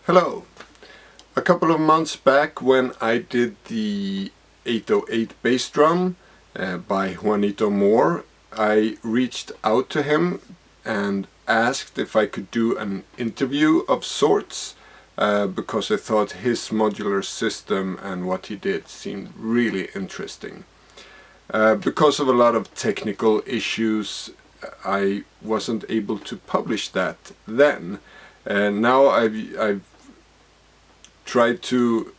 Hello. A couple of months back when I did the 808 Bassdrum by Juanito Moore, I reached out to him and asked if I could do an interview of sorts because I thought his modular system and what he did seemed really interesting. Because of a lot of technical issues, I wasn't able to publish that then. Now I've tried to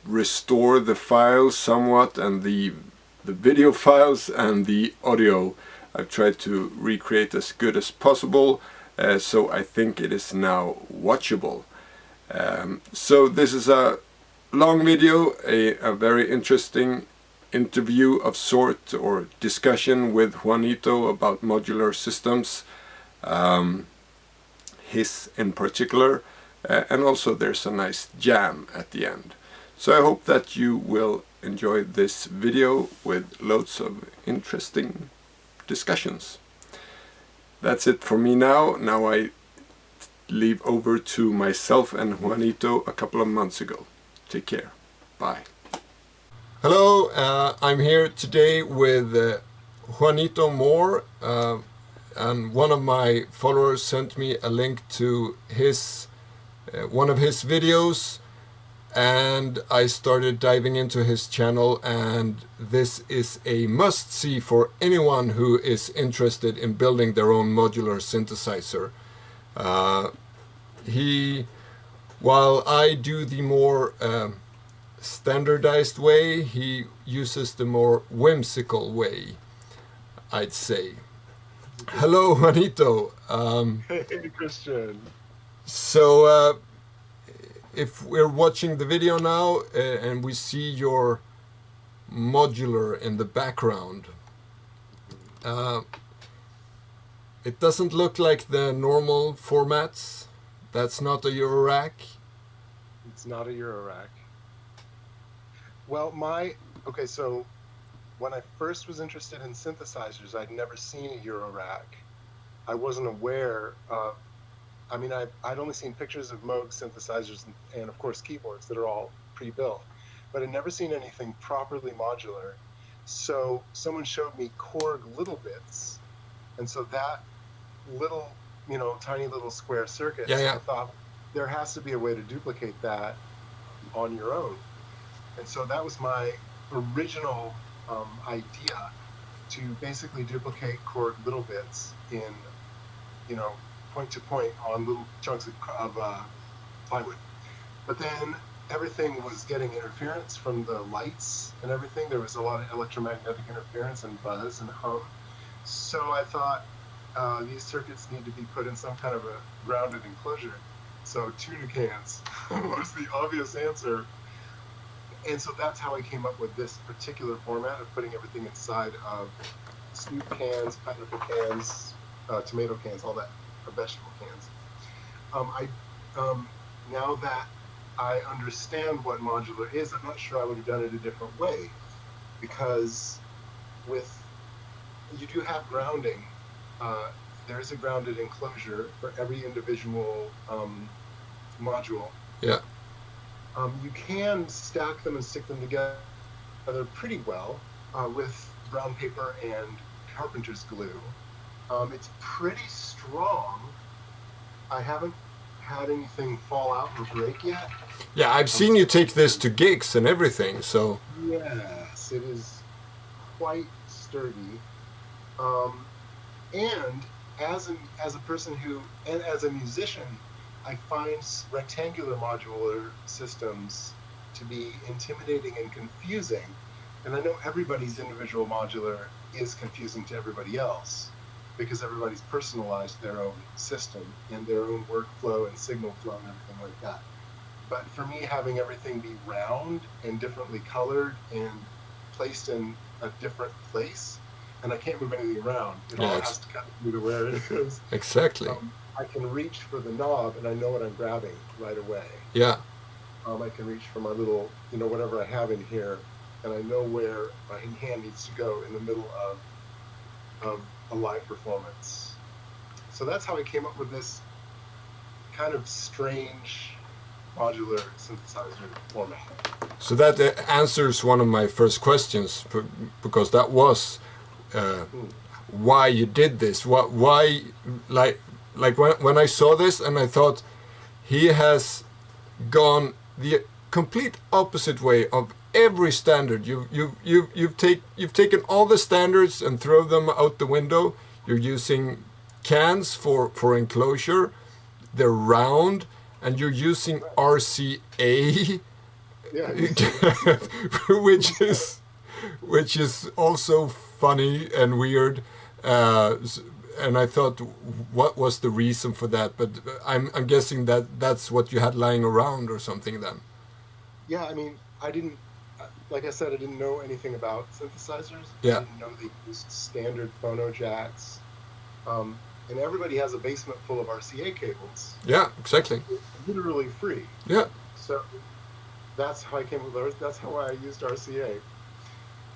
restore the files somewhat, and the video files and the audio I've tried to recreate as good as possible, so I think it is now watchable. So this is a long video, a very interesting interview of sort, or discussion with Juanito about modular systems, his in particular, and also there's a nice jam at the end. So I hope that you will enjoy this video with loads of interesting discussions. That's it for me now. Now I leave over to myself and Juanito a couple of months ago. Take care. Bye. Hello, I'm here today with Juanito Moore, and one of my followers sent me a link to his one of his videos, and I started diving into his channel, and this is a must-see for anyone who is interested in building their own modular synthesizer. While I do the more standardized way, he uses the more whimsical way, I'd say. Hello, Juanito. Hey, Christian. So if we're watching the video now and we see your modular in the background, it doesn't look like the normal formats. That's not a Eurorack. It's not a Eurorack. Well, okay, so when I first was interested in synthesizers, I'd never seen a Eurorack. I wasn't aware of, I'd only seen pictures of Moog synthesizers and of course keyboards that are all pre-built, but I'd never seen anything properly modular. So someone showed me Korg little bits, and so that little, tiny little square circuits, Yeah. I thought there has to be a way to duplicate that on your own. And so that was my original idea, to basically duplicate Korg little bits in, point to point on little chunks of plywood. But then everything was getting interference from the lights and everything. There was a lot of electromagnetic interference and buzz and hum. So I thought these circuits need to be put in some kind of a grounded enclosure. So tuna cans was the obvious answer. And so that's how I came up with this particular format of putting everything inside of soup cans, pineapple cans, tomato cans, all that, or vegetable cans. Now that I understand what modular is, I'm not sure I would have done it a different way, because you do have grounding. There is a grounded enclosure for every individual module. Yeah. You can stack them and stick them together pretty well with brown paper and carpenter's glue. It's pretty strong. I haven't had anything fall out or break yet. Yeah, I've seen you take this to gigs and everything, so... Yes, it is quite sturdy. And as a person and as a musician, I find rectangular modular systems to be intimidating and confusing. And I know everybody's individual modular is confusing to everybody else, because everybody's personalized their own system and their own workflow and signal flow and everything like that. But for me, having everything be round and differently colored and placed in a different place, and I can't move anything around. It all has to kind of be to where it is. Exactly. I can reach for the knob and I know what I'm grabbing right away. Yeah. I can reach for my little, whatever I have in here, and I know where my hand needs to go in the middle of a live performance. So that's how I came up with this kind of strange modular synthesizer format. So that answers one of my first questions, because that was why you did this. Why, like when I saw this and I thought, he has gone the complete opposite way of every standard. You've taken all the standards and throw them out the window. You're using cans for enclosure. They're round, and you're using RCA, Yeah, which is also funny and weird. And I thought, what was the reason for that? But I'm guessing that that's what you had lying around or something then. yeah. I mean, I didn't, like I said, I didn't know anything about synthesizers. I Yeah, didn't know they used standard phono jacks. And everybody has a basement full of RCA cables, yeah, exactly. literally free. Yeah, So that's how I came with those. That's how I used RCA.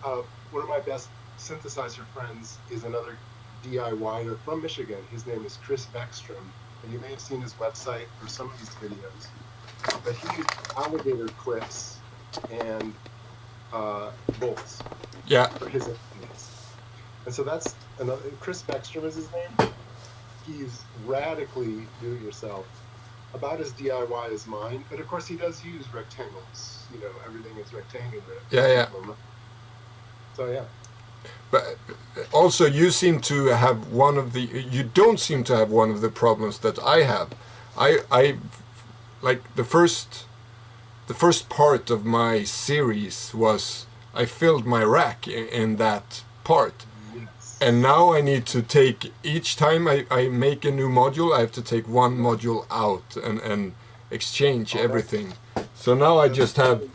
One of my best synthesizer friends is another DIYer from Michigan. His name is Chris Bassdrum, and you may have seen his website or some of these videos. But he used alligator clips and bolts yeah. for his instruments. And so that's another. Chris Bassdrum is his name. He's radically do-it-yourself, about as DIY as mine. But of course, he does use rectangles. You know, everything is rectangular. Yeah, yeah. So yeah. But also, you seem to have one of the. You don't seem to have one of the problems that I have. I like the first part of my series was I filled my rack in that part. Yes. And now I need to take, each time I make a new module, I have to take one module out and exchange everything. So now I just have,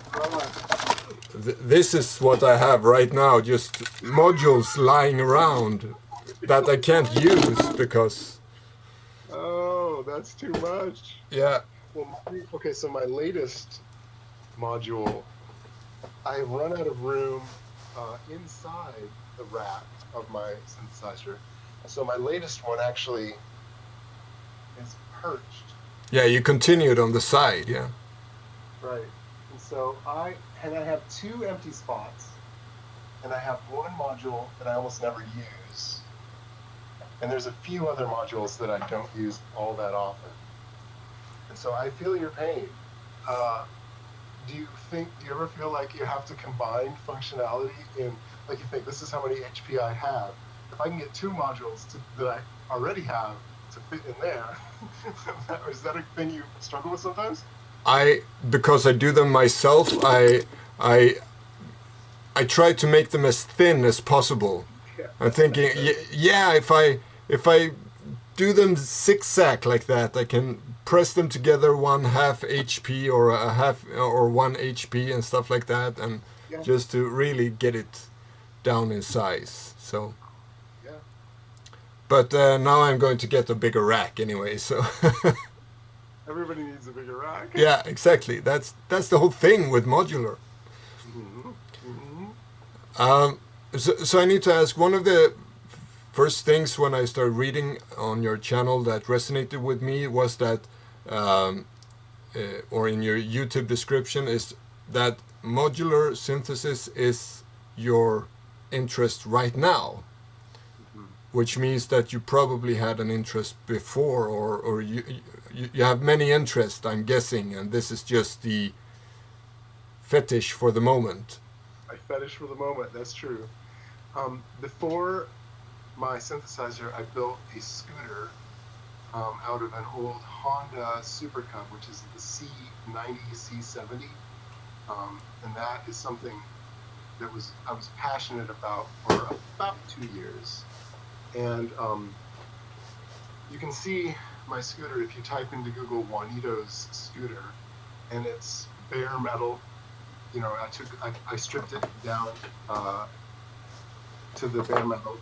this is what I have right now, just modules lying around that I can't use because... Oh, that's too much. Yeah. Well, okay, so my latest module, I run out of room inside the rack of my synthesizer. So my latest one actually is perched. Yeah, you continued on the side, yeah. Right. And so I have two empty spots, and I have one module that I almost never use. And there's a few other modules that I don't use all that often. And so I feel your pain. Do you ever feel like you have to combine functionality in, like you think, this is how many HP I have. If I can get two modules that I already have to fit in there, is that a thing you struggle with sometimes? Because I do them myself, I try to make them as thin as possible. Yeah. I'm thinking, yeah, if I do them zigzag like that, I can press them together 1/2 HP or a half or 1 HP and stuff like that, and just to really get it down in size. So, yeah. But now I'm going to get a bigger rack anyway. So. Everybody needs a bigger rack. Yeah, exactly. That's the whole thing with modular. Mm-hmm. Mm-hmm. So I need to ask, one of the first things when I started reading on your channel that resonated with me was that, or in your YouTube description, is that modular synthesis is your interest right now, which means that you probably had an interest before, or you have many interests, I'm guessing, and this is just the fetish for the moment. My fetish for the moment, that's true. Before my synthesizer, I built a scooter out of an old Honda Super Cub, which is the C90, C70. And that is something that I was passionate about for about 2 years. And you can see my scooter if you type into Google Juanito's scooter, and it's bare metal. You know, I stripped it down to the bare metal,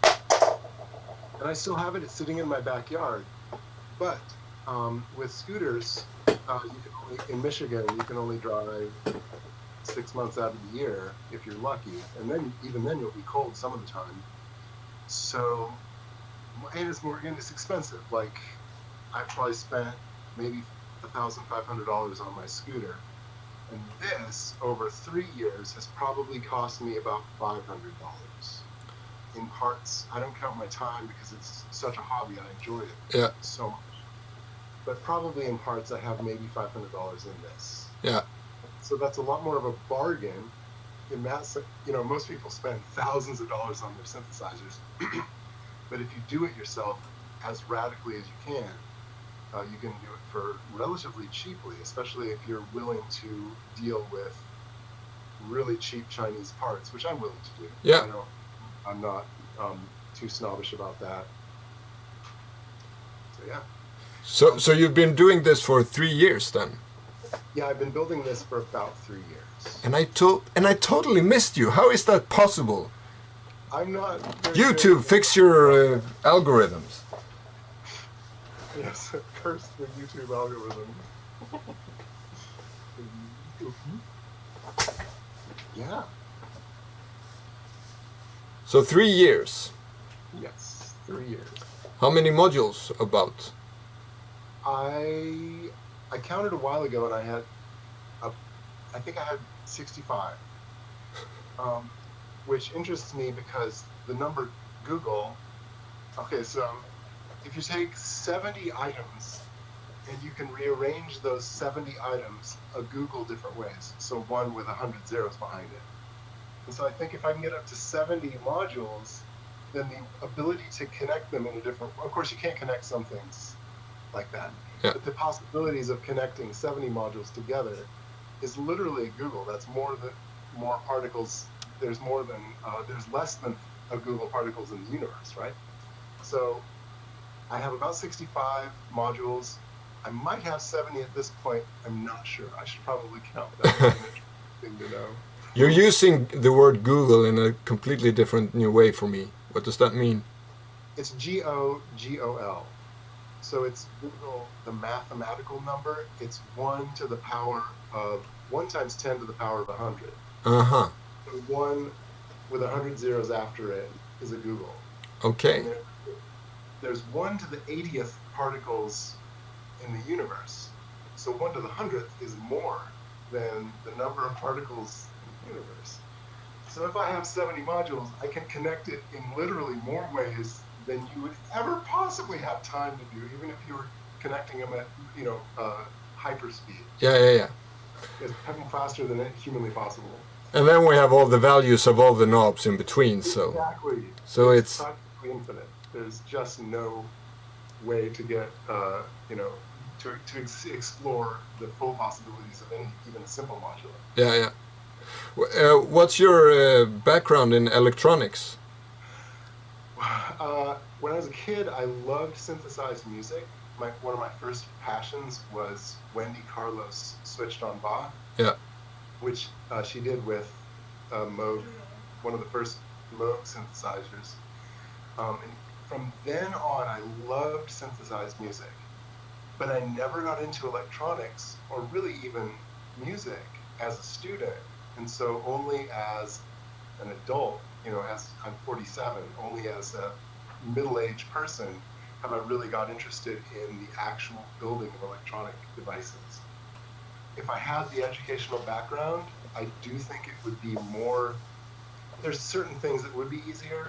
and I still have it. It's sitting in my backyard. But with scooters, in Michigan, you can only drive 6 months out of the year if you're lucky, and then even then you'll be cold some of the time. So, and it's expensive. Like, I've probably spent maybe $1,500 on my scooter. And this, over 3 years, has probably cost me about $500 in parts. I don't count my time because it's such a hobby. I enjoy it Yeah. so much. But probably in parts, I have maybe $500 in this. Yeah. So that's a lot more of a bargain. In that, you know, most people spend thousands of dollars on their synthesizers. But if you do it yourself as radically as you can do it for relatively cheaply, especially if you're willing to deal with really cheap Chinese parts, which I'm willing to do. Yeah. I'm not too snobbish about that. So yeah. So you've been doing this for 3 years then? Yeah, I've been building this for about 3 years. And I totally missed you. How is that possible? I'm not. YouTube, fix your algorithms. Yes, curse the YouTube algorithm. Yeah. So 3 years. Yes, 3 years. How many modules about? I counted a while ago, and I think I had 65, which interests me because the number Google. Okay, so if you take 70 items and you can rearrange those 70 items a Google different ways, so one with 100 zeros behind it. And so I think if I can get up to 70 modules, then the ability to connect them in a different, of course you can't connect some things like that, yeah. But the possibilities of connecting 70 modules together is literally Google. That's more particles. There's less than a Google particles in the universe, right? So I have about 65 modules. I might have 70 at this point. I'm not sure. I should probably count that. That's an interesting thing to know. You're using the word Google in a completely different new way for me. What does that mean? It's G-O-G-O-L. So it's Google, the mathematical number. It's 1 to the power of 1 times 10 to the power of 100. Uh-huh. So 1 with 100 zeros after it is a Google. Okay. There's 1 to the 80th particles in the universe. So 1 to the 100th is more than the number of particles in the universe. So if I have 70 modules, I can connect it in literally more ways than you would ever possibly have time to do, even if you were connecting them at, hyperspeed. Yeah. It's happening faster than humanly possible. And then we have all the values of all the knobs in between, so... Exactly. So it's practically infinite. There's just no way to get, to explore the full possibilities of even a simple modular. Yeah. What's your background in electronics? When I was a kid, I loved synthesized music. One of my first passions was Wendy Carlos switched on Bach. Yeah. Which she did with Moog, one of the first Moog synthesizers. And from then on, I loved synthesized music. But I never got into electronics or really even music as a student. And so only as an adult, as I'm 47, only as a middle-aged person have I really got interested in the actual building of electronic devices. If I had the educational background, I do think it would be more, there's certain things that would be easier,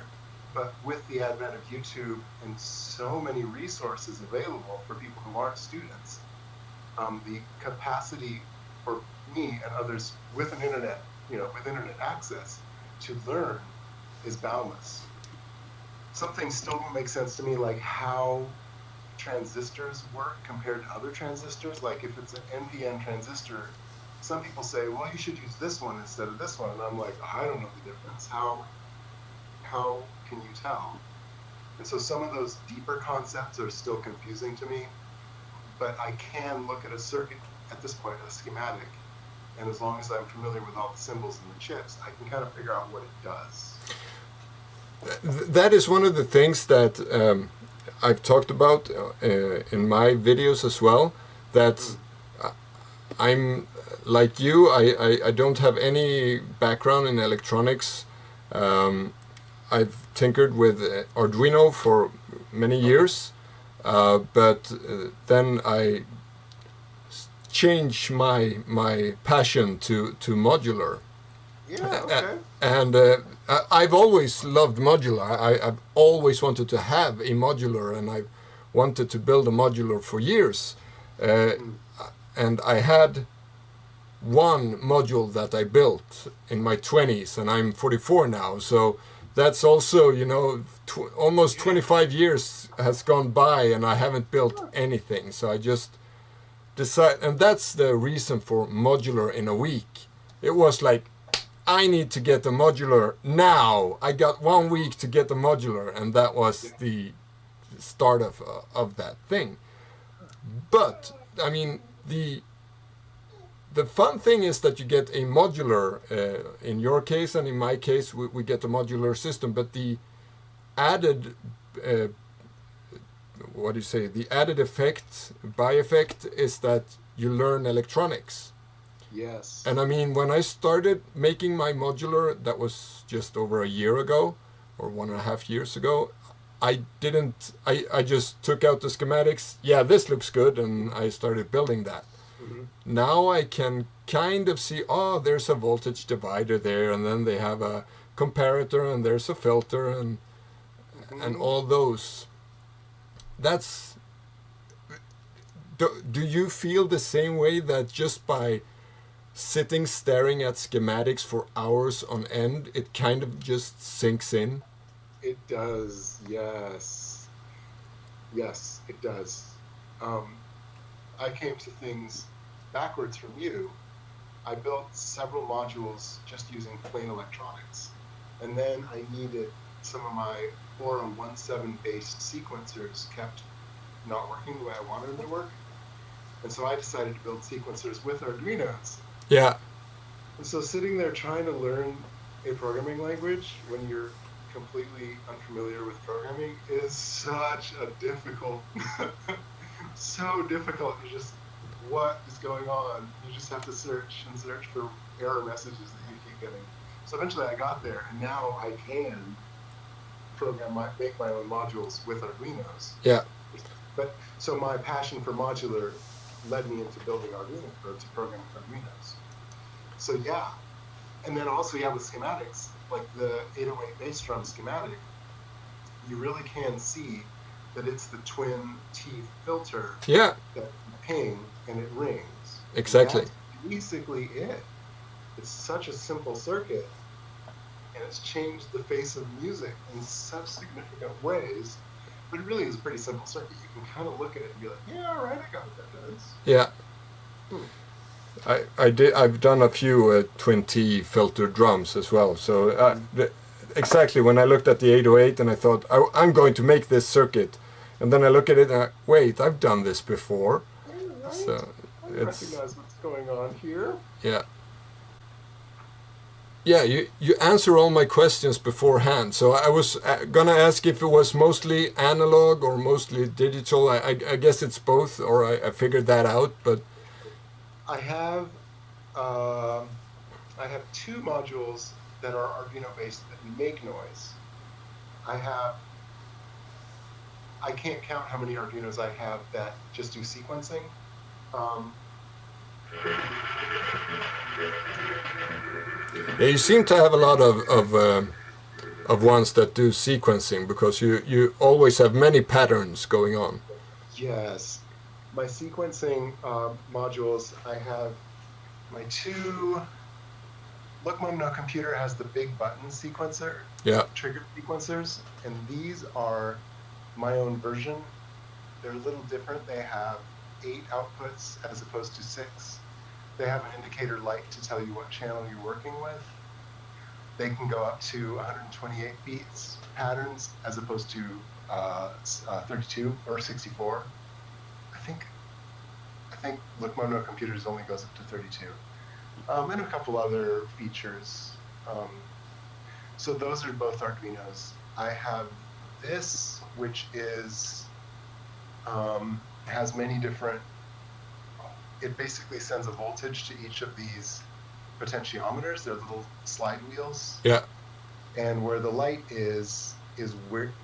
but with the advent of YouTube and so many resources available for people who aren't students, the capacity for me and others with an internet, with internet access to learn is boundless. Some things still don't make sense to me, like how transistors work compared to other transistors. Like if it's an NPN transistor, some people say, well, you should use this one instead of this one. And I'm like, I don't know the difference. How can you tell? And so some of those deeper concepts are still confusing to me, but I can look at a circuit at this point, a schematic, and as long as I'm familiar with all the symbols and the chips, I can kind of figure out what it does. That is one of the things that I've talked about in my videos as well, that I'm like you, I don't have any background in electronics. I've tinkered with Arduino for many years, but then I changed my passion to modular. Yeah, okay. And I've always loved modular. I've always wanted to have a modular, and I've wanted to build a modular for years. Mm-hmm. And I had one module that I built in my 20s, and I'm 44 now. So that's also, you know, almost 25 years has gone by, and I haven't built anything. So I just decided, and that's the reason for modular in a week. It was like, I need to get the modular now. I got 1 week to get the modular, and that was the start of that thing. But I mean, the fun thing is that you get a modular. In your case and in my case, we get a modular system. But the added, what do you say? The added effect, by effect, is that you learn electronics. Yes. And I mean, when I started making my modular, that was just over a year ago, or 1.5 years ago. I just took out the schematics. Yeah, this looks good, and I started building that. Mm-hmm. Now I can kind of see, oh, there's a voltage divider there, and then they have a comparator, and there's a filter, and all those. That's. Do you feel the same way, that just by sitting staring at schematics for hours on end, it kind of just sinks in? It does, yes. Yes, it does. I came to things backwards from you. I built several modules just using plain electronics. And then I needed some of my 4017 based sequencers kept not working the way I wanted them to work. And so I decided to build sequencers with Arduinos. Yeah. And so sitting there trying to learn a programming language when you're completely unfamiliar with programming is such a difficult, so difficult. You just, what is going on? You just have to search and search for error messages that you keep getting. So eventually I got there, and now I can make my own modules with Arduinos. Yeah. But so my passion for modular led me into building Arduino, or to programming Arduinos. So yeah, and then also with schematics, like the 808 Bassdrum schematic, you really can see that it's the twin teeth filter. Yeah. That you ping and it rings. Exactly. And that's basically it. It's such a simple circuit, and it's changed the face of music in such significant ways. But it really is a pretty simple circuit. You can kind of look at it and be like, yeah, all right, I got what that does. Yeah. I've done a few twin T filter drums as well. So exactly, when I looked at the 808 and I thought, I'm going to make this circuit, and then I look at it and wait, I've done this before. Right. So I recognize what's going on here. Yeah. Yeah, you answer all my questions beforehand. So I was gonna ask if it was mostly analog or mostly digital. I guess it's both, or I figured that out. But I have two modules that are Arduino based that make noise. I can't count how many Arduinos I have that just do sequencing. Yeah, you seem to have a lot of ones that do sequencing, because you always have many patterns going on. Yes, my sequencing modules, I have my two. Look, Mom No Computer has the big button sequencer, trigger sequencers, and these are my own version. They're a little different. They have 8 outputs as opposed to 6. They have an indicator light to tell you what channel you're working with. They can go up to 128 beats patterns as opposed to 32 or 64. I think Look Mom No Computers only goes up to 32. And a couple other features. So those are both Arduinos. I have this, which is has many different. It basically sends a voltage to each of these potentiometers. They're little slide wheels. Yeah. And where the light is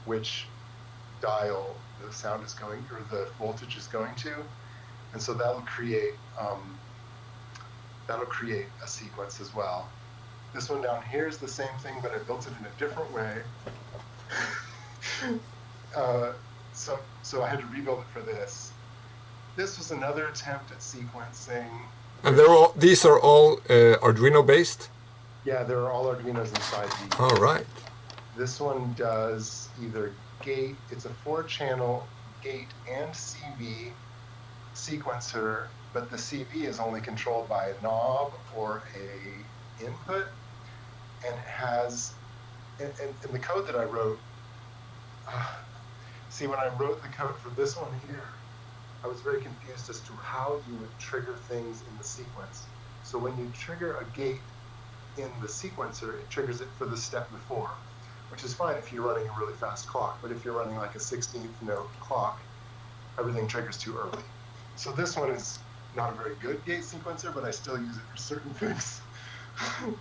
which dial the sound is going, or the voltage is going to. And so that'll create a sequence as well. This one down here is the same thing, but I built it in a different way. So I had to rebuild it for this. This was another attempt at sequencing. And these are all Arduino based? Yeah, there are all Arduinos inside these. All right. This one does either gate, it's a 4-channel gate and CV sequencer, but the CV is only controlled by a knob or a input, and it has, in the code that I wrote, see, when I wrote the code for this one here, I was very confused as to how you would trigger things in the sequence. So when you trigger a gate in the sequencer, it triggers it for the step before, which is fine if you're running a really fast clock, but if you're running like a 16th note clock, everything triggers too early. So this one is not a very good gate sequencer, but I still use it for certain things. And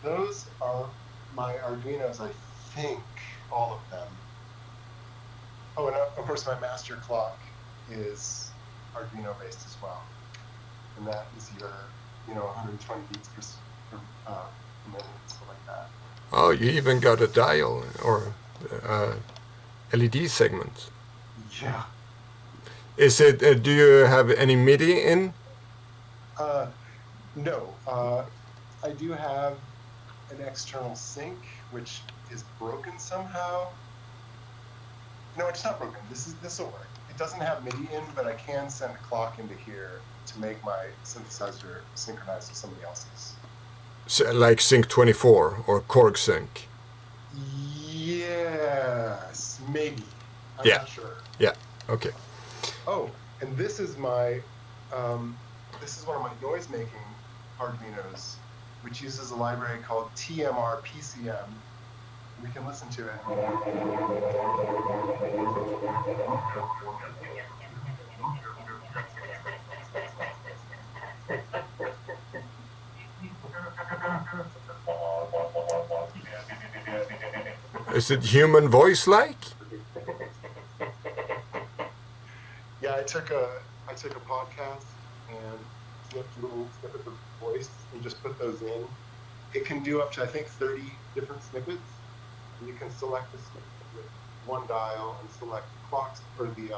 those are my Arduinos, I think, all of them. Oh, and of course my master clock is Arduino based as well. And that is your, 120 beats per minute, stuff like that. Oh, you even got a dial or LED segment. Yeah. Is it? Do you have any MIDI in? No. I do have an external sync, which is broken somehow. No, it's not broken. This will work. It doesn't have MIDI in, but I can send a clock into here to make my synthesizer synchronize to somebody else's. So, like Sync 24 or Korg Sync? Yes, maybe. I'm not sure. Yeah, okay. Oh, and this is my, this is one of my noise-making Arduinos, which uses a library called TMR PCM. We can listen to it. Is it human voice-like? Yeah, I took a podcast and flipped little snippets of voice and just put those in. It can do up to, I think, 30 different snippets. And you can select the snippet with one dial and select clocks or the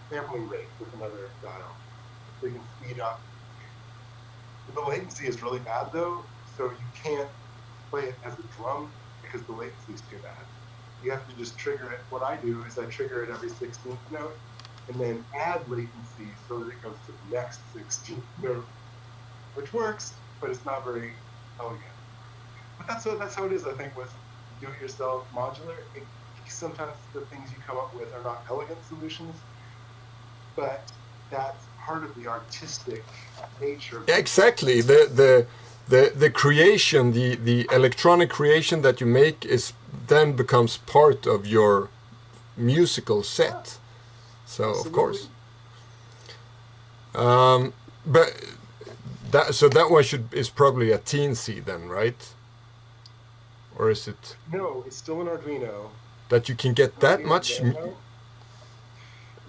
sampling rate with another dial. So you can speed up. The latency is really bad though, so you can't play it as a drum because the latency is too bad. You have to just trigger it. What I do is I trigger it every 16th note and then add latency so that it goes to the next 16th note, which works, but it's not very elegant. But that's how it is, I think, with do-it-yourself modular. Sometimes the things you come up with are not elegant solutions, but that's part of the artistic nature. Exactly. The creation, the electronic creation that you make then becomes part of your musical set. So Absolutely. Of course. But that one is probably a Teensy then, right? Or is it? No, it's still an Arduino. That you can get that much? You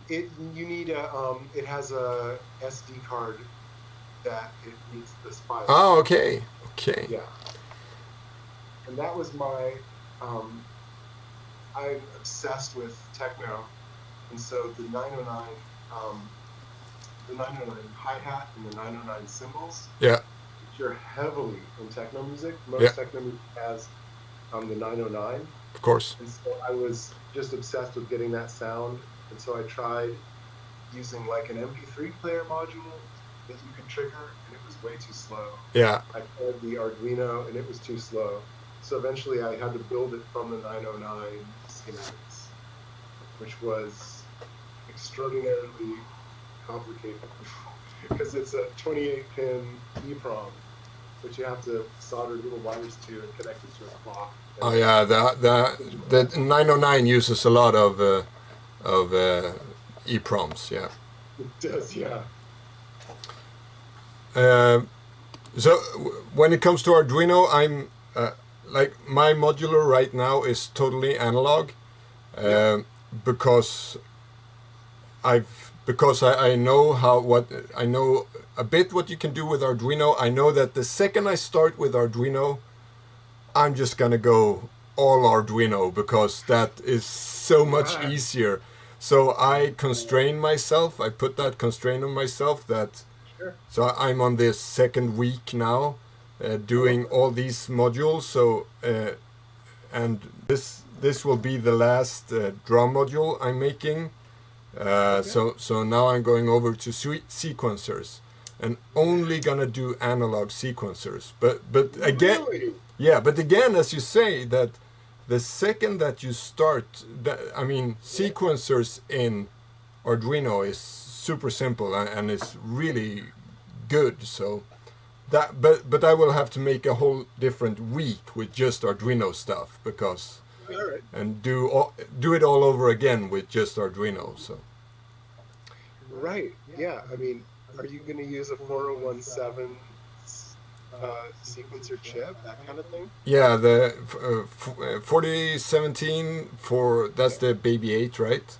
need it has a SD card that it meets the file. Oh, okay. Yeah. And that was my, I'm obsessed with techno, and so the 909 hi-hat and the 909 cymbals. Yeah. Feature heavily in techno music. Most techno music has the 909. Of course. And so I was just obsessed with getting that sound, and so I tried using like an MP3 player module that you could trigger, and it was way too slow. Yeah. I tried the Arduino, and it was too slow. So eventually I had to build it from the 909 schematics, which was extraordinarily complicated because it's a 28-pin EEPROM, which you have to solder little wires to and connect it to a clock. Oh yeah, the 909 uses a lot of EEPROMs, yeah. It does, yeah. So when it comes to Arduino, I'm like my modular right now is totally analog because I've because I know I know a bit what you can do with Arduino. I know that the second I start with Arduino, I'm just gonna go all Arduino because that is so much easier. So I constrain myself. I put that constraint on myself that. Sure. So I'm on this second week now, doing all these modules. So and this will be the last drum module I'm making. So now I'm going over to sequencers, and only gonna do analog sequencers. But again, Really? yeah. But again, as you say, that the second that you start, I mean, sequencers in Arduino is super simple and it's really good. So that, but I will have to make a whole different week with just Arduino stuff because All right. and do it all over again with just Arduino. So Right. Yeah. I mean, are you going to use a 4017 sequencer chip, that kind of thing? yeah, the 4017 for that's the Baby 8, right?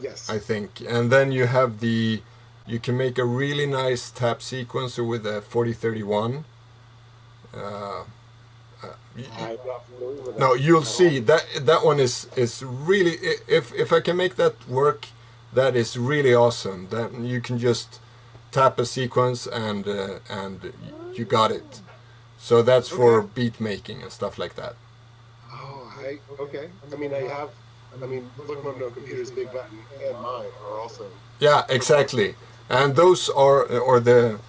Yes. I think, and then you have you can make a really nice tap sequencer with a 4031. I'm not familiar with that. No, you'll at see all. that one is really, if I can make that work, that is really awesome. Then you can just tap a sequence and you got it. So that's for Okay. beat making and stuff like that. Oh, okay. I mean, Look Mom No Computer's Big Button and mine are also Yeah, pretty good. exactly. And those are or the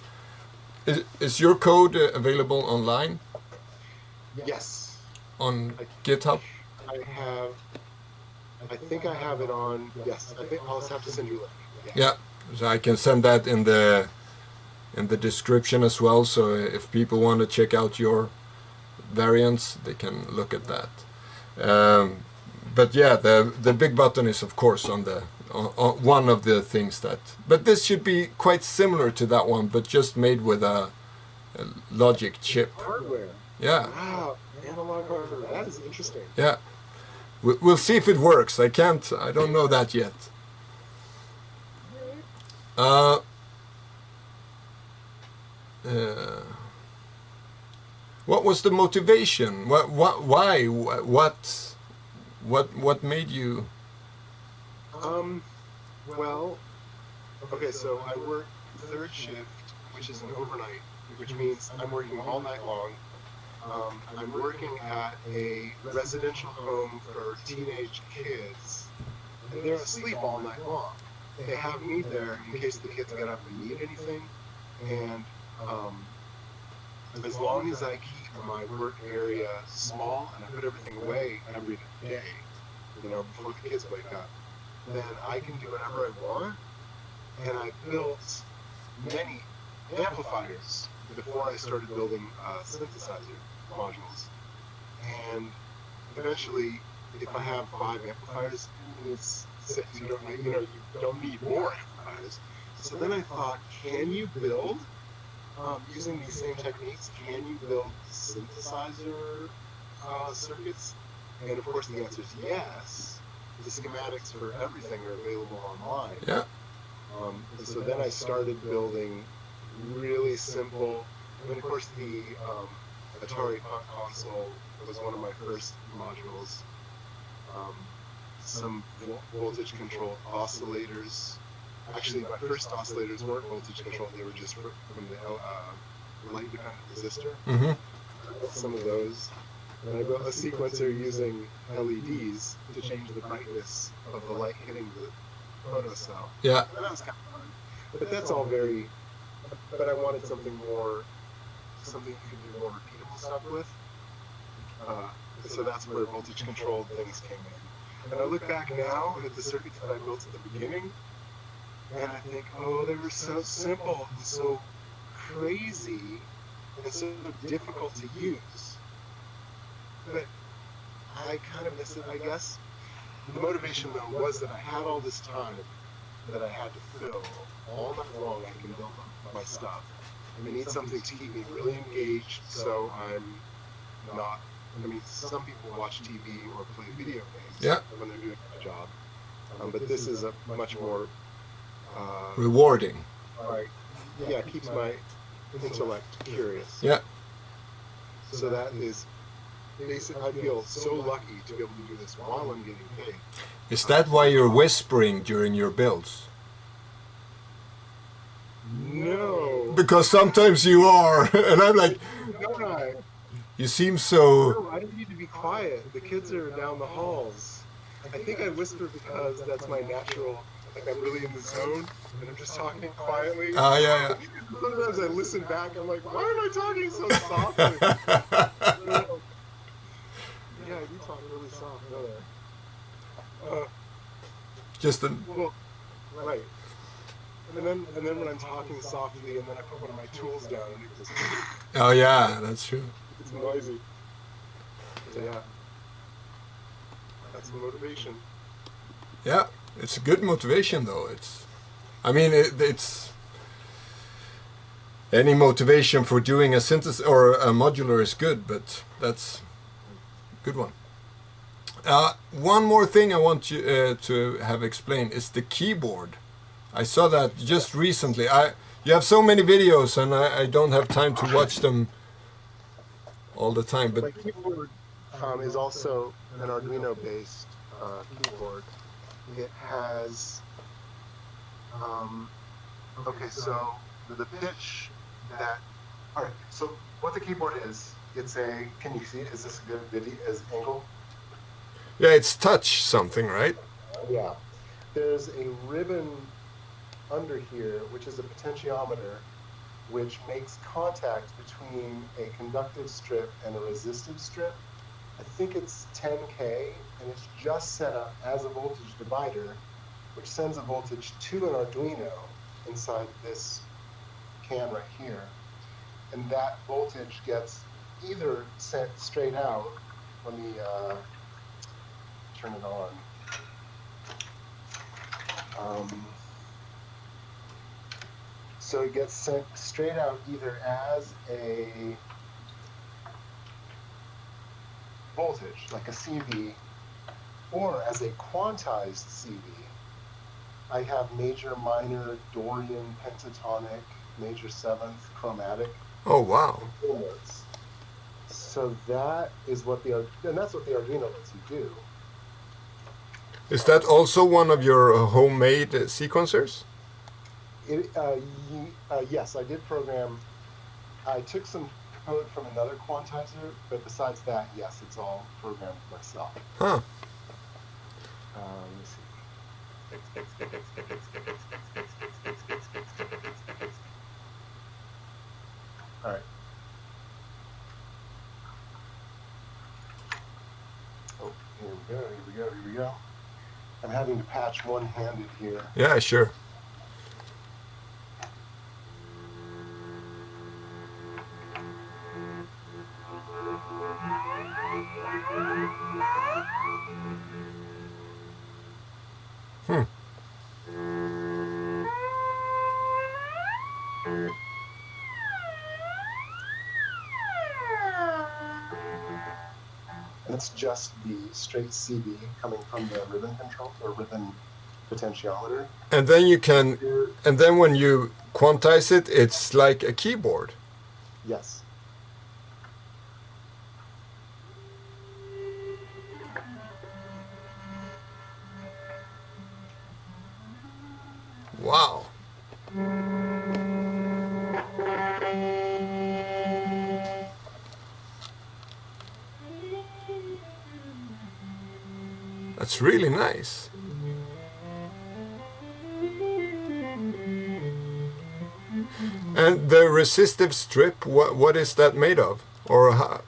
is your code available online Yes. on I, GitHub? I have, I think I have it on, yes. I think I'll just have to send you a link. Yeah, Yes. so I can send that in the description as well. So if people want to check out your variants, they can look at that. But yeah, the big button is of course on one of the things that. But this should be quite similar to that one, but just made with a logic chip. Hardware. Yeah, Wow. Analog hardware. That is interesting. yeah. We'll see if it works. I can't. I don't know that yet. Uh, uh, what was the motivation? Why? What made you? Um, well, okay, so I work third shift, which is an overnight, which means I'm working all night long. I'm working at a residential home for teenage kids, and they're asleep all night long. They have me there in case the kids get up and need anything, and um, as long as I keep my work area small and I put everything away every day, before the kids wake up, then I can do whatever I want. And I built many amplifiers before I started building synthesizer modules. And eventually, if I have 5 amplifiers, it's 6. You don't need more amplifiers. So then I thought, can you build using these same techniques? Can you build synthesizer circuits? And of course, the answer is yes. The schematics for everything are available online. Yeah, And so then I started building really simple. I mean, of course, the Atari console was one of my first modules. Um, some voltage controlled oscillators. Actually, my first oscillators weren't voltage controlled; they were just from the light dependent resistor. mm-hmm. Some of those. And I built a sequencer using LEDs to change the brightness of the light hitting the photocell. Yeah, And that was kind of fun. But that's all very. But I wanted something you could do more repeatable stuff with. So that's where voltage controlled things came in. And I look back now at the circuits that I built at the beginning, and I think, oh, they were so simple and so crazy and so difficult to use. But I kind of miss it, I guess. The motivation, though, was that I had all this time that I had to fill. All night long, I can build my stuff. I need something to keep me really engaged, so I'm not. I mean, some people watch TV or play video games yeah, when they're doing a job, but this is a much more Rewarding. Right. Yeah, it keeps my intellect curious. Yeah. So that is basic. I feel so lucky to be able to do this while I'm getting paid. Is that why you're whispering during your builds? No. Because sometimes you are, and I'm like, No, you seem so. I don't need to be quiet. The kids are down the halls. I think I whisper because that's my natural, like I'm really in the zone and I'm just talking quietly. Ah, yeah, Sometimes I listen back, I'm like, why am I talking so softly? yeah. Yeah, I do talk really soft, don't I? Just Well, right. And then when I'm talking softly and then I put one of my tools down and it goes, oh yeah, that's true. it's noisy. So yeah, that's the motivation. Yeah, it's a good motivation though. I mean, it's any motivation for doing a synthesis or a modular is good, but that's a good one. One more thing I want you to have explained is the keyboard. I saw that just recently. You have so many videos, and I don't have time to watch them all the time. But my keyboard is also an Arduino-based keyboard. It has okay, so the pitch that. All right. So what the keyboard is? It's a. Can you see it? Is this a good video? As angle? yeah, it's touch something, right? Yeah. There's a ribbon under here, which is a potentiometer, which makes contact between a conductive strip and a resistive strip. I think it's 10K, and it's just set up as a voltage divider, which sends a voltage to an Arduino inside this can right here. And that voltage gets either sent straight out. Let me turn it on. So it gets sent straight out either as a voltage, like a CV, or as a quantized CV. I have major, minor, Dorian, pentatonic, major seventh, chromatic. Oh wow! Notes. So that is what that's what the Arduino lets you do. Is that also one of your homemade sequencers? Yes, I did program. I took some code from another quantizer, but besides that, yes, it's all programmed myself. Huh. Let me see. All right. Oh, here we go, here we go, here we go. I'm having to patch one-handed here. Yeah, sure. That's just the straight CB coming from the ribbon control or ribbon potentiometer. And then you can, and then when you quantize it, it's like a keyboard. Yes. Wow. That's really nice. And the resistive strip, what is that made of? Or how?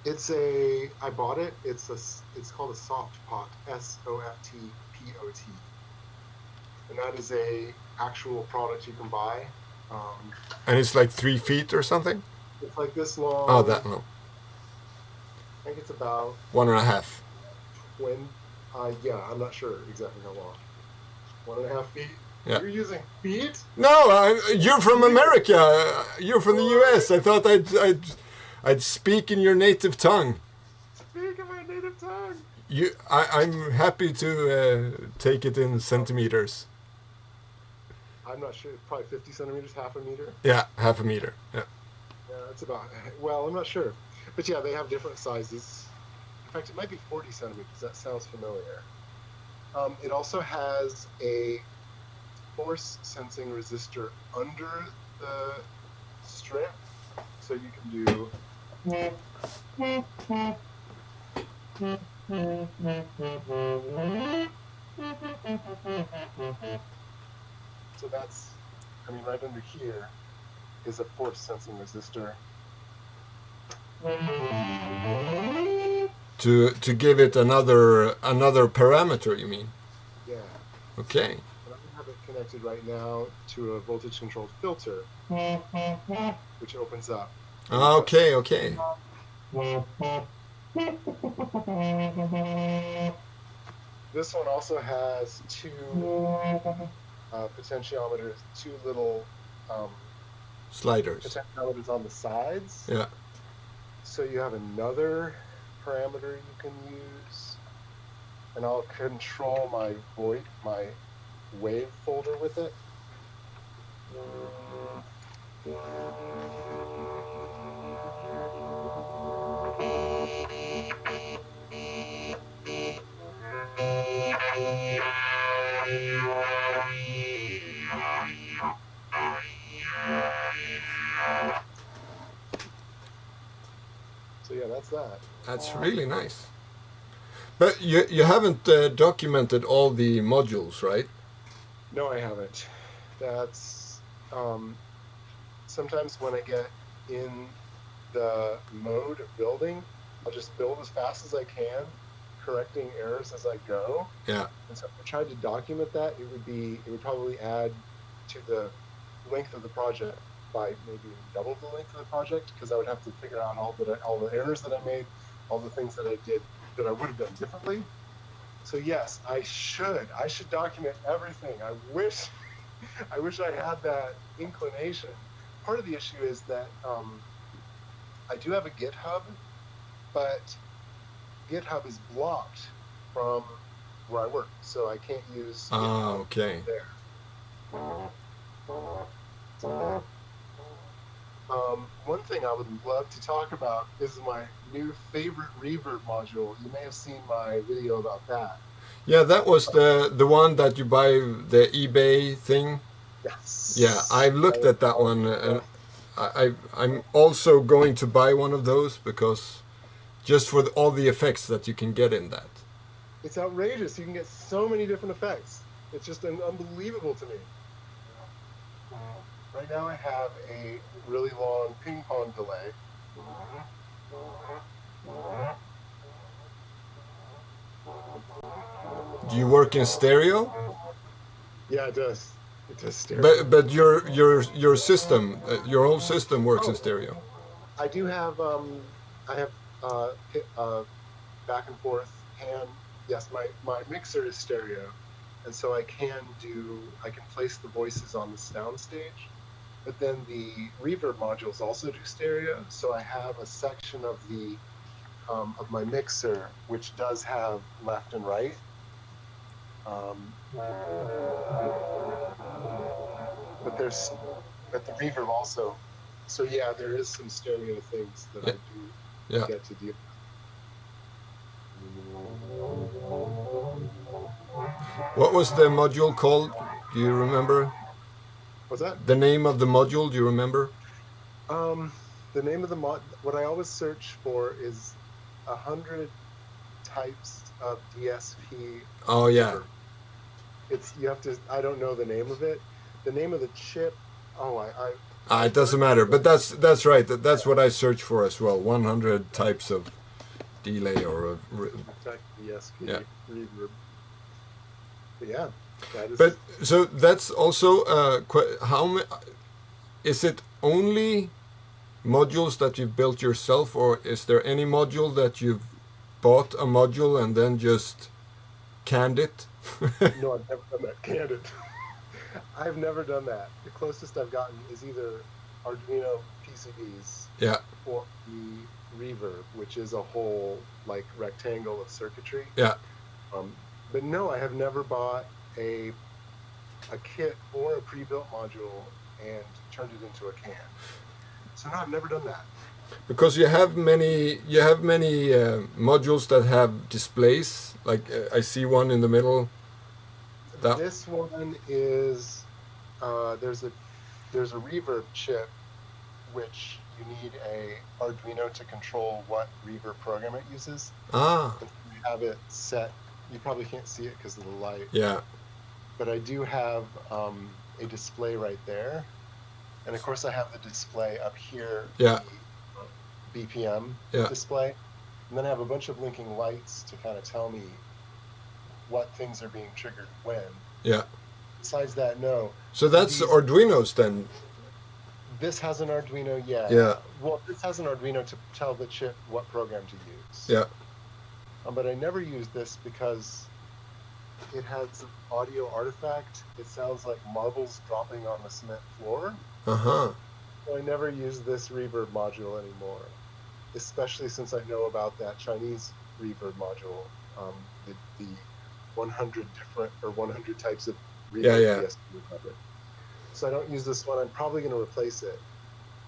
It's I bought it. It's called a soft pot, SOFTPOT. And that is a actual product you can buy. And it's like 3 feet or something? It's like this long. Oh, that long. I think it's about 1.5. Yeah, I'm not sure exactly how long. 1.5 feet. Yeah. You're using feet? No, you're from America. You're from the U.S. I thought I'd speak in your native tongue. Speak in my native tongue. I'm happy to take it in centimeters. I'm not sure, probably 50 centimeters, half a meter. Yeah, half a meter. Yeah. Yeah, that's about, well, I'm not sure. But yeah, they have different sizes. In fact, it might be 40 centimeters. That sounds familiar. It also has a force sensing resistor under the strip. So you can do. So that's, I mean, right under here is a force sensing resistor. To give it another parameter, you mean? Yeah. Okay. And I have it connected right now to a voltage controlled filter, which opens up. And you press. Okay, okay. This one also has two potentiometers, two little Sliders. potentiometers on the sides. Yeah. So you have another parameter you can use, and I'll control my wave folder with it. So yeah, that's that. That's really nice. But you haven't documented all the modules, right? No, I haven't. That's sometimes when I get in the mode of building, I'll just build as fast as I can, correcting errors as I go. Yeah. And so if I tried to document that, it would probably add to the length of the project by maybe double the length of the project, because I would have to figure out all the errors that I made, all the things that I did that I would have done differently. So yes, I should document everything. I wish I had that inclination. Part of the issue is that I do have a GitHub, but GitHub is blocked from where I work, so I can't use GitHub Okay. there. One thing I would love to talk about is my new favorite reverb module. You may have seen my video about that. Yeah, that was the one that you buy the eBay thing. Yes. Yeah, I've looked at that one, and I'm also going to buy one of those because just for all the effects that you can get in that. It's outrageous. You can get so many different effects. It's just unbelievable to me. Right now I have a really long ping pong delay. Do you work in stereo? Yeah, it does. It does stereo. But your system, your whole system works in stereo. I do have I have back and forth, and yes, my mixer is stereo, and so I can place the voices on the sound stage, but then the reverb modules also do stereo. So I have a section of the of my mixer which does have left and right. But the reverb also. So yeah, there is some stereo things that I do get to deal with. What was the module called? Do you remember? What's that? The name of the module, do you remember? The name of the what I always search for is 100 types of DSP. Oh yeah. You have to. I don't know the name of it. The name of the chip. Oh, it doesn't matter, but that's right. That's what I search for as well. 100 types of delay or DSP reverb. But yeah. But so that's also how is it only modules that you've built yourself, or is there any module that you've bought a module and then just canned it? No, I've never done that. Canned it. I've never done that. The closest I've gotten is either Arduino PCBs, yeah, or the reverb, which is a whole like rectangle of circuitry. Yeah. But no, I have never bought a a kit or a pre-built module and turned it into a can. So no, I've never done that. Because you have many modules that have displays. Like I see one in the middle. That This one is there's a reverb chip which you need a Arduino to control what reverb program it uses. ah And you have it set. You probably can't see it because of the light, yeah but I do have a display right there, and of course I have the display up here, yeah the BPM yeah display, and then I have a bunch of blinking lights to kind of tell me what things are being triggered when. yeah. Besides that, no. So that's Arduinos then. This has an Arduino, yeah. Yeah Well, this has an Arduino to tell the chip what program to use. yeah But I never use this because it has an audio artifact. It sounds like marbles dropping on the cement floor. uh-huh. So I never use this reverb module anymore, especially since I know about that Chinese reverb module, the 100 different or 100 types of reverb. Yeah. So I don't use this one. I'm probably going to replace it,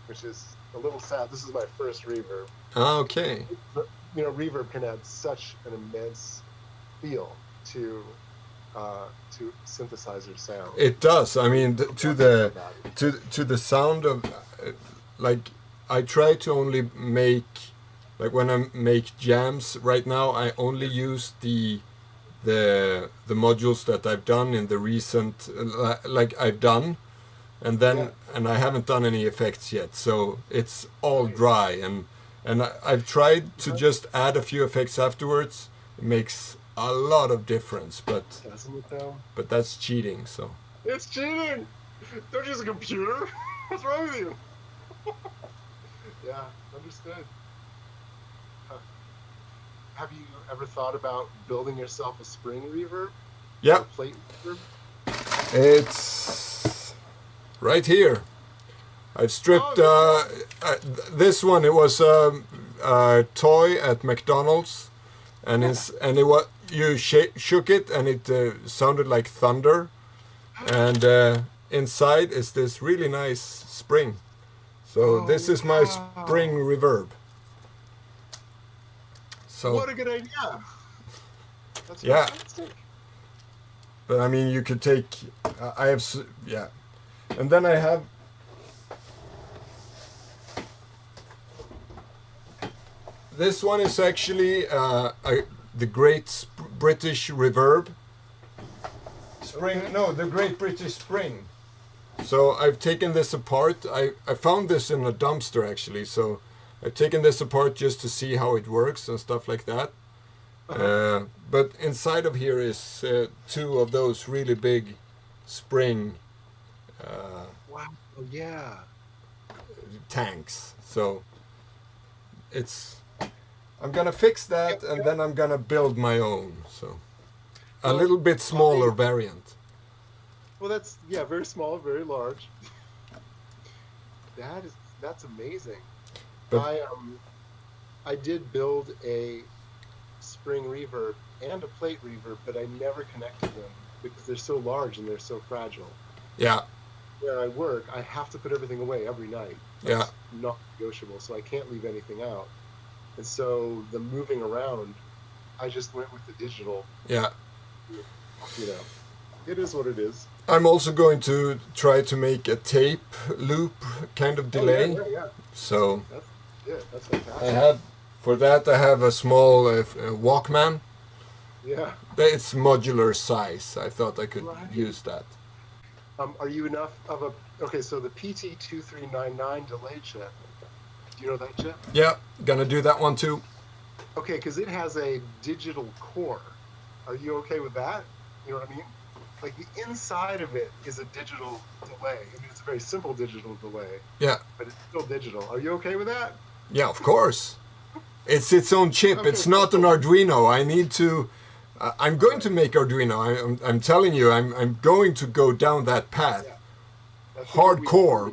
which is a little sad. This is my first reverb. Okay. But, reverb can add such an immense feel to synthesizer sound. It does. I mean, to the sound of, like, I try to only make, like when I make jams right now, I only use the modules that I've done in the recent, like I've done, and then and I haven't done any effects yet, so it's all dry, and I've tried to just add a few effects afterwards. It makes a lot of difference, but Doesn't it though? but that's cheating. So It's cheating! Don't use a computer! What's wrong with you? Yeah, understood. Huh. Have you ever thought about building yourself a spring reverb? yeah, Or a plate reverb? it's right here. I've stripped this one. It was a toy at McDonald's, and it was you shook it and it sounded like thunder, and inside is this really nice spring. So this is my spring reverb. So What a good idea! That's Yeah. fantastic. but I mean, you could take. I have and then I have. This one is actually the Great British Reverb. Spring, Okay. no, the Great British Spring. So I've taken this apart. I found this in a dumpster actually. So I've taken this apart just to see how it works and stuff like that. But inside of here is two of those really big spring Wow, yeah. tanks. So I'm gonna fix that, and then I'm gonna build my own. So a little bit smaller variant. Well, that's, very small, very large. That's amazing. But- I did build a spring reverb and a plate reverb, but I never connected them because they're so large and they're so fragile. Yeah, Where I work, I have to put everything away every night. Yeah. That's not negotiable, so I can't leave anything out. And so the moving around, I just went with the digital. yeah. It is what it is. I'm also going to try to make a tape loop kind of delay. Yeah. So That's fantastic. I have a small Walkman. Yeah. It's modular size. I thought I could Right. use that. Are you enough of a... Okay, so the PT2399 delay chip. Do you know that chip? Yeah, gonna do that one too. Okay, because it has a digital core. Are you okay with that? You know what I mean? Like the inside of it is a digital delay. I mean, it's a very simple digital delay, Yeah, but it's still digital. Are you okay with that? yeah, of course. It's its own chip. Okay, It's not an Arduino. I need to. I'm going to make Arduino. I'm telling you. I'm going to go down that path. That's what we- Hardcore,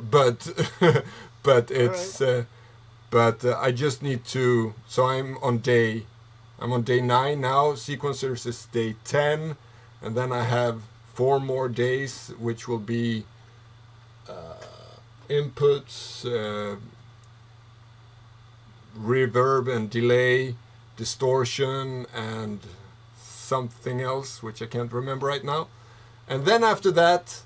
but it's I just need to. So I'm on day 9 now. Sequencers is day 10, and then I have 4 more days, which will be inputs, reverb and delay, distortion, and something else which I can't remember right now. And then after that,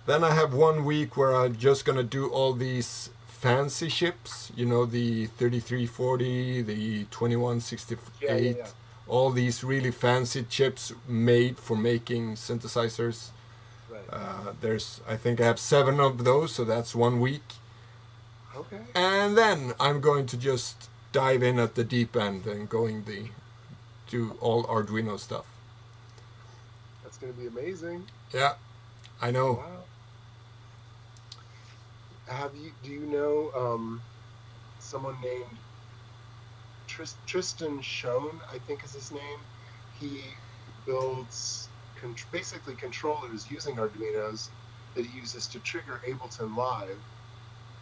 then I have 1 week where I'm just gonna do all these fancy chips, you know, the 3340, the 2168, all these really fancy chips made for making synthesizers. Right. I think I have 7 of those, so that's 1 week. Okay. And then I'm going to just dive in at the deep end and do all Arduino stuff. That's going to be amazing. Yeah, I know. Wow. Do you know someone named Tristan Schoen, I think is his name? He builds basically controllers using Arduinos that he uses to trigger Ableton Live,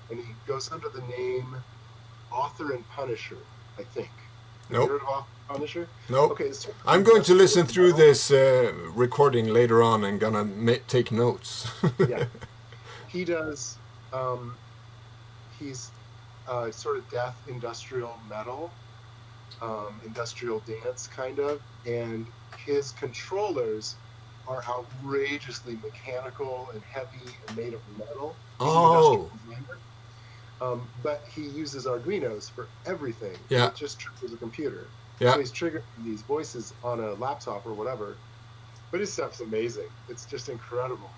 and he goes under the name Author and Punisher, I think. Nope. Have you heard of Author and Punisher? Nope. Okay, so I'm going to listen through this recording later on and gonna take notes. Yeah, he does. He's sort of death industrial metal, industrial dance kind of, and his controllers are outrageously mechanical and heavy and made of metal. Oh. But he uses Arduinos for everything. Yeah. It just triggers a computer. Yeah. So he's triggering these voices on a laptop or whatever. But his stuff's amazing. It's just incredible.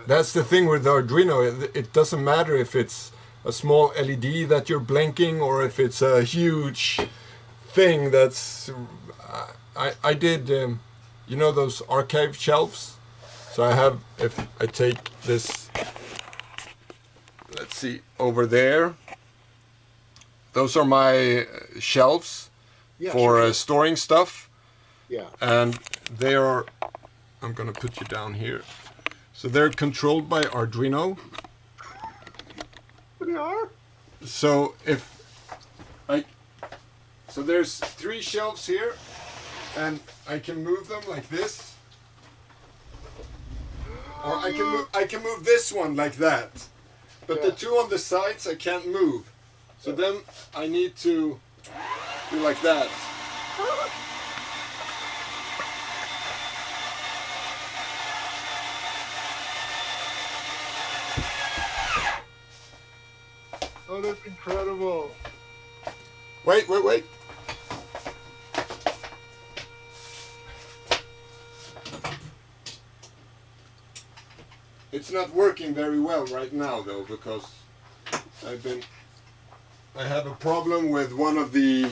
That's the thing with the Arduino. It doesn't matter if it's a small LED that you're blinking or if it's a huge thing that's... I did, you know those archive shelves? So I have, if I take this, let's see, over there. Those are my shelves for storing stuff. Yeah. And they are, I'm going to put you down here. So they're controlled by Arduino. They are? So so there's 3 shelves here, and I can move them like this, or I can move this one like that. But the 2 on the sides I can't move. So then I need to do like that. Oh, that's incredible. Wait. It's not working very well right now though, because I have a problem with one of the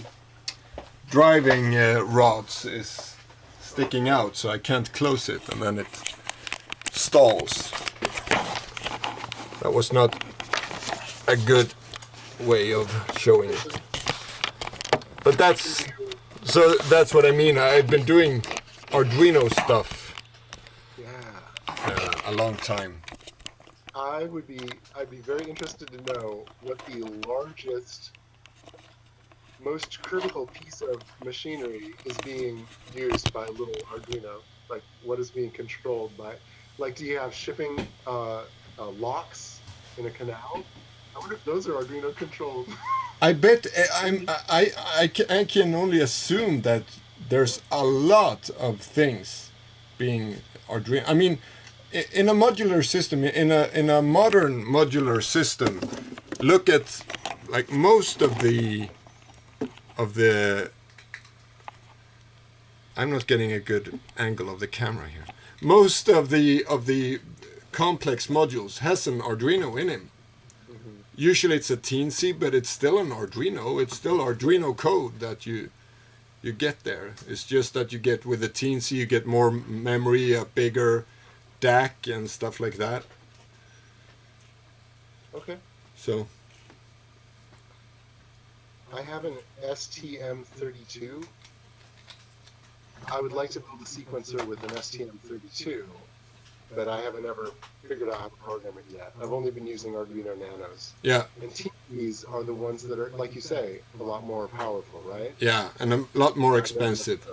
driving rods is sticking out, so I can't close it, and then it stalls. That was not a good way of showing it. But that's what I mean. I've been doing Arduino stuff a long time. I'd be very interested to know what the largest, most critical piece of machinery is being used by a little Arduino. Like, what is being controlled by? Like, do you have shipping locks in a canal? I wonder if those are Arduino controlled. I bet I can only assume that there's a lot of things being Arduino. I mean, in a modular system, in a modern modular system, look at like most of the I'm not getting a good angle of the camera here. Most of the complex modules has an Arduino in him. Usually it's a teensy, but it's still an Arduino. It's still Arduino code that you get there. It's just that you get with the teensy, you get more memory, a bigger DAC and stuff like that. Okay. So I have an STM32. I would like to build a sequencer with an STM32, but I haven't ever figured out how to program it yet. I've only been using Arduino Nanos. yeah. And TVs are the ones that are, like you say, a lot more powerful, right? Yeah, and a lot more expensive.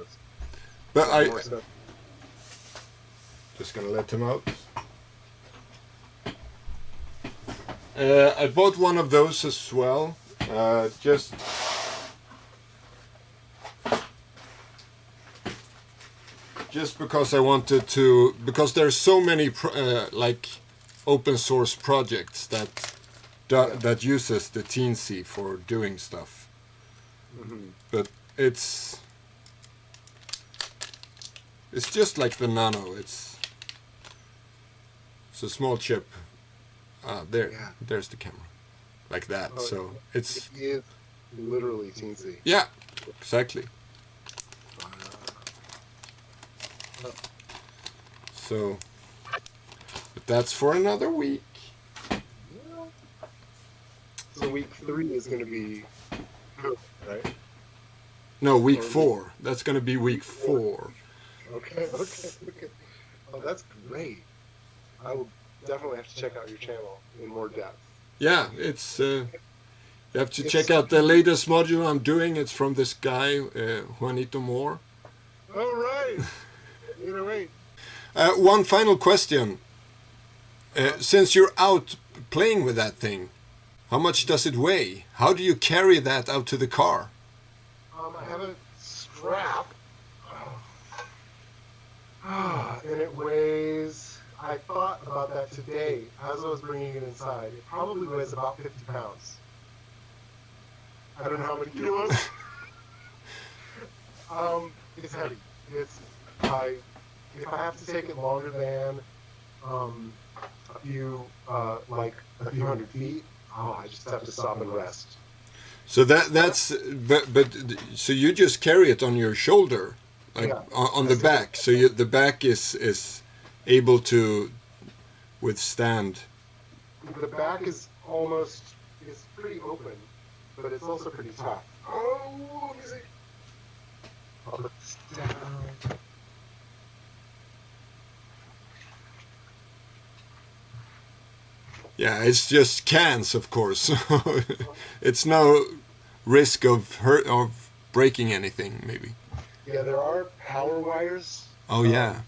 But Just gonna let him out. I bought one of those as well. Just because I wanted to, because there's so many like open source projects that uses the Teensy for doing stuff. Mm-hmm. But it's just like the Nano. It's a small chip. There's the camera, like that. Oh, so it is literally teensy. Yeah, exactly. So, but that's for another week. So week 3 is going to be good, right? No, week 4. That's going to be week 4. Okay. Oh, that's great. I will definitely have to check out your channel in more depth. Yeah, it's you have to check out the latest module I'm doing. It's from this guy, Juanito Moore. Oh, right. Right. One final question. Since you're out playing with that thing, how much does it weigh? How do you carry that out to the car? I have a strap. And it weighs, I thought about that today as I was bringing it inside. It probably weighs about 50 pounds. I don't know how many kilos. It's heavy. If I have to take it longer than a few hundred feet, I just have to stop and rest. So but so you just carry it on your shoulder, like on the back. So the back is able to withstand. The back is pretty open, but it's also pretty tough. Oh, let me see. I'll put this down. Yeah, it's just cans, of course. It's no risk of breaking anything, maybe. Yeah, there are power wires. Oh yeah.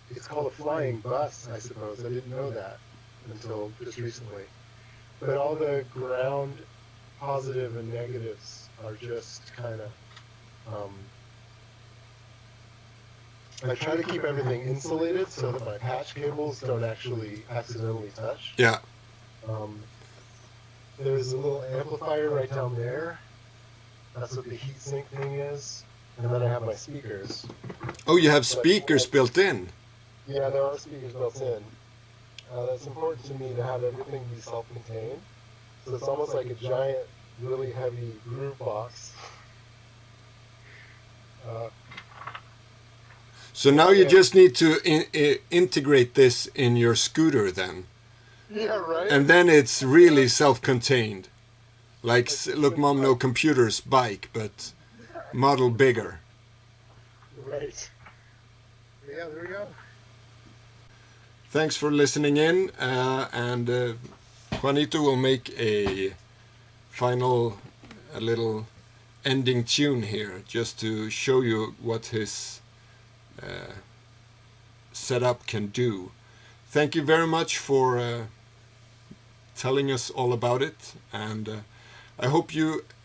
It's called a flying bus, I suppose. I didn't know that until just recently. But all the ground positive and negatives are just kind of, I try to keep everything insulated so that my patch cables don't actually accidentally touch. Yeah. There's a little amplifier right down there. That's what the heatsink thing is. And then I have my speakers. Oh, you have speakers built in? Yeah, there are speakers built in. That's important to me to have everything be self-contained. So it's almost like a giant, really heavy groove box. So now you just need to integrate this in your scooter then. Yeah, right. And then it's really self-contained. Like, look, Mom, no computers bike, but model bigger. Right. Yeah, there we go. Thanks for listening in, and Juanito will make a little ending tune here, just to show you what his setup can do. Thank you very much for telling us all about it, and I hope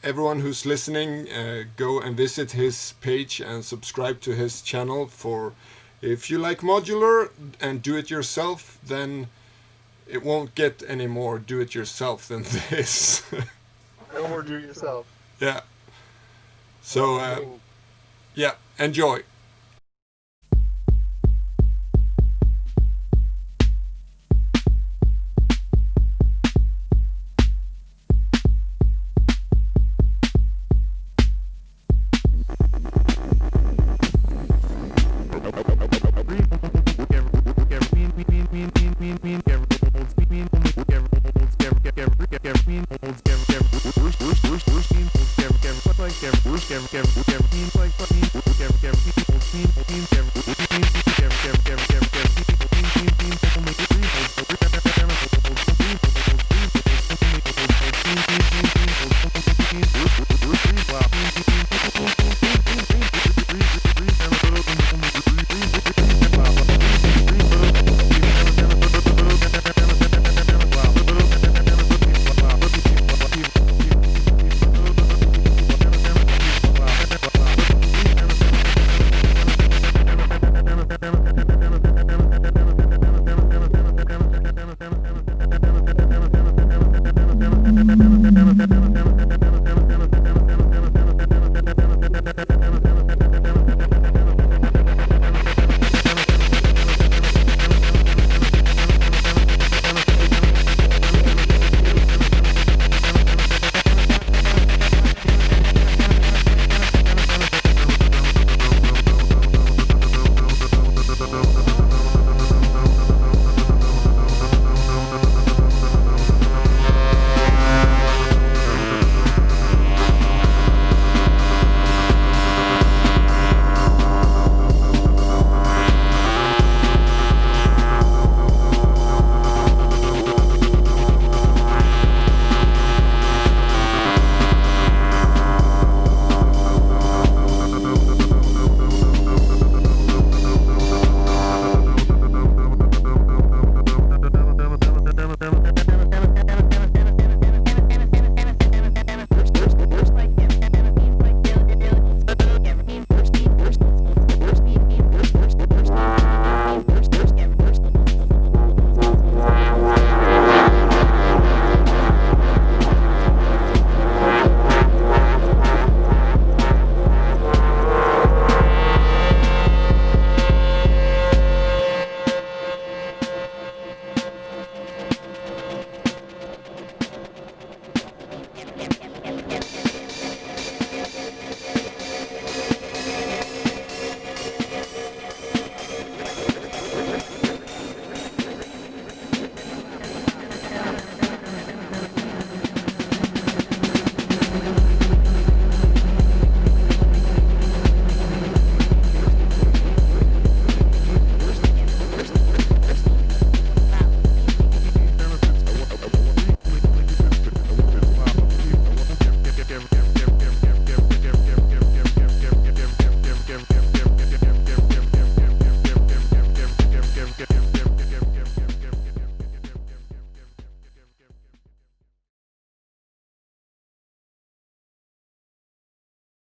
everyone who's listening, go and visit his page and subscribe to his channel. For if you like modular and do it yourself, then it won't get any more do it yourself than this. No more do it yourself. Yeah. So yeah, enjoy. Like